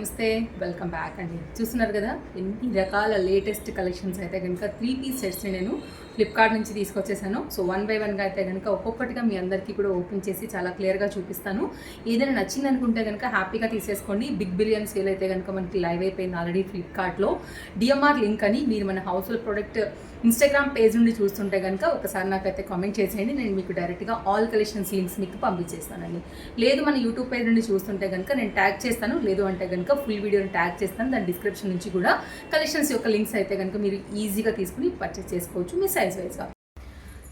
నమస్తే, welcome back అండి. చూస్తున్నారు కదా ఎన్ని రకాల లేటెస్ట్ కలెక్షన్స్ అయితే కనుక 3 పీస్ సెట్స్ని నేను ఫ్లిప్కార్ట్ నుంచి తీసుకొచ్చేసాను. సో 1 బై 1గా అయితే కనుక ఒక్కొక్కటిగా మీ అందరికీ కూడా ఓపెన్ చేసి చాలా క్లియర్గా చూపిస్తాను. ఏదైనా నచ్చింది అనుకుంటే కనుక హ్యాపీగా తీసేసుకోండి. బిగ్ బిలియన్ సేల్ అయితే కనుక మనకి లైవ్ అయిపోయింది ఆల్రెడీ ఫ్లిప్కార్ట్లో. డిఎంఆర్ లింక్ అని మీరు మన house hold product Instagram page నుండి చూస్తుంటే కనుక ఒకసారి నాకైతే కామెంట్ చేసేయండి. నేను మీకు డైరెక్ట్గా ఆల్ కలెక్షన్స్ లింక్స్ మీకు పంపించేస్తానండి. లేదు మన యూట్యూబ్ పేజ్ నుండి చూస్తుంటే కనుక నేను ట్యాగ్ చేస్తాను, లేదు అంటే కనుక ఫుల్ వీడియోని ట్యాగ్ చేస్తాను. దాని డిస్క్రిప్షన్ నుంచి కూడా కలెక్షన్స్ యొక్క లింక్స్ అయితే కనుక మీరు ఈజీగా తీసుకుని పర్చేస్ చేసుకోవచ్చు మీ సైజ్ వైజ్గా.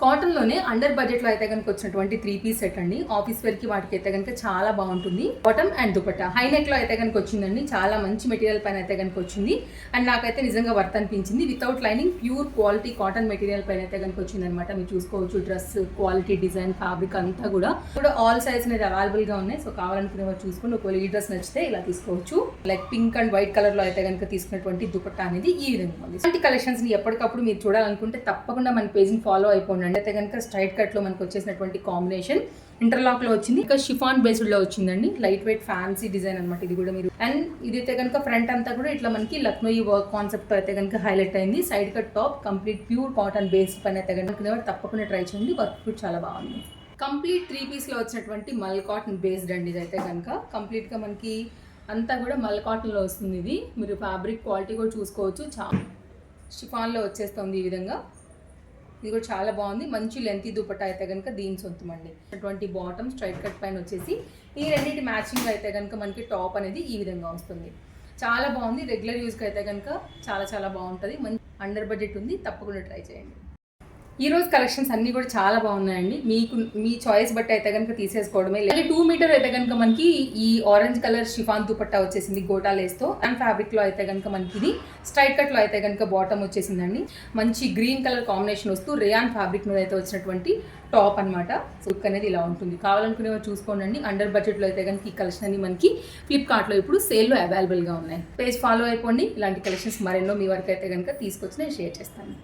కాటన్లోనే అండర్ బడ్జెట్లో అయితే కనుక వచ్చినటువంటి 3 పీస్ సెట్ అండి. ఆఫీస్ వేర్కి వాటికి అయితే కనుక చాలా బాగుంటుంది. బాటమ్ అండ్ దుపట్టా హై నెక్లో అయితే కనుక వచ్చిందండి. చాలా మంచి మెటీరియల్ పైన అయితే కనుక వచ్చింది. అండ్ నాకైతే నిజంగా వర్త్ అనిపించింది. Without lining pure quality cotton material పైన అయితే కనుక వచ్చింది అనమాట. మీరు చూసుకోవచ్చు డ్రెస్ క్వాలిటీ, డిజైన్, ఫ్యాబ్రిక్ అంతా కూడా ఆల్ సైజ్ అనేది అవైలబుల్గా ఉన్నాయి. సో కావాలనుకునే వాళ్ళు చూసుకొని ఒకవేళ ఈ డ్రెస్ నచ్చితే ఇలా తీసుకోవచ్చు. లైక్ పింక్ అండ్ వైట్ కలర్లో అయితే కనుక తీసుకున్నటువంటి దుపట్టా అనేది ఈ విధంగా ఉంది. ఇలాంటి కలెక్షన్స్ని ఎప్పటికప్పుడు మీరు చూడాలనుకుంటే తప్పకుండా మన పేజ్ని ఫాలో అయిపోండి. అయితే కనుక స్ట్రైట్ కట్లో మనకు వచ్చేసినటువంటి కాంబినేషన్ ఇంటర్లాక్లో వచ్చింది. ఇంకా షిఫాన్ బేస్డ్లో వచ్చిందండి. లైట్ వెయిట్ ఫ్యాన్సీ డిజైన్ అనమాట ఇది కూడా మీరు. అండ్ ఇదైతే కనుక ఫ్రంట్ అంతా కూడా ఇట్లా మనకి లక్నోయి వర్క్ కాన్సెప్ట్ అయితే కనుక హైలైట్ అయింది. Side cut top complete pure cotton based పైన అయితే కనుక తప్పకుండా ట్రై చేయండి. వర్క్ కూడా చాలా బాగుంది. కంప్లీట్ 3 పీస్లో వచ్చినటువంటి మల్ కాటన్ బేస్డ్ అండి. ఇదైతే కనుక కంప్లీట్గా మనకి అంతా కూడా మల్ కాటన్లో వస్తుంది. ఇది మీరు ఫ్యాబ్రిక్ క్వాలిటీ కూడా చూసుకోవచ్చు. చాలా షిఫాన్లో వచ్చేస్తుంది ఈ విధంగా. ఇది కూడా చాలా బాగుంది. మంచి లెంతీ దుపట్టా అయితే కనుక దీని సొంతం అండి. అటువంటి బాటమ్ స్ట్రైట్ కట్ పైన వచ్చేసి ఈ రెండింటి మ్యాచింగ్ అయితే కనుక మనకి టాప్ అనేది ఈ విధంగా వస్తుంది. చాలా బాగుంది. రెగ్యులర్ యూస్కి అయితే కనుక చాలా బాగుంటుంది. మంచి అండర్ బడ్జెట్ ఉంది. తప్పకుండా ట్రై చేయండి. ఈ రోజు కలెక్షన్స్ అన్నీ కూడా చాలా బాగున్నాయండి. మీకు మీ చాయిస్ బట్టి అయితే కనుక తీసేసుకోవడమే. లేదు 2 మీటర్ అయితే కనుక మనకి ఈ ఆరెంజ్ కలర్ షిఫాన్ దుపట్టా వచ్చేసింది గోటా లేస్తో. అండ్ ఫ్యాబ్రిక్లో అయితే కనుక మనకి ఇది స్ట్రైట్ కట్లో అయితే కనుక బాటమ్ వచ్చేసిందండి. మంచి గ్రీన్ కలర్ కాంబినేషన్ వస్తూ రేయాన్ ఫ్యాబ్రిక్ మీద అయితే వచ్చినటువంటి టాప్ అనమాట. లుక్ అనేది ఇలా ఉంటుంది. కావాలనుకునేవారు చూసుకోండి. అండర్ బడ్జెట్లో అయితే కనుక ఈ కలెక్షన్ అన్ని మనకి ఫ్లిప్కార్ట్లో ఇప్పుడు సేల్లో అవైలబుల్గా ఉన్నాయి. పేజ్ ఫాలో అయిపోండి. ఇలాంటి కలెక్షన్స్ మరెన్నో మీ వరకు అయితే కనుక తీసుకొచ్చి నేను షేర్ చేస్తాను.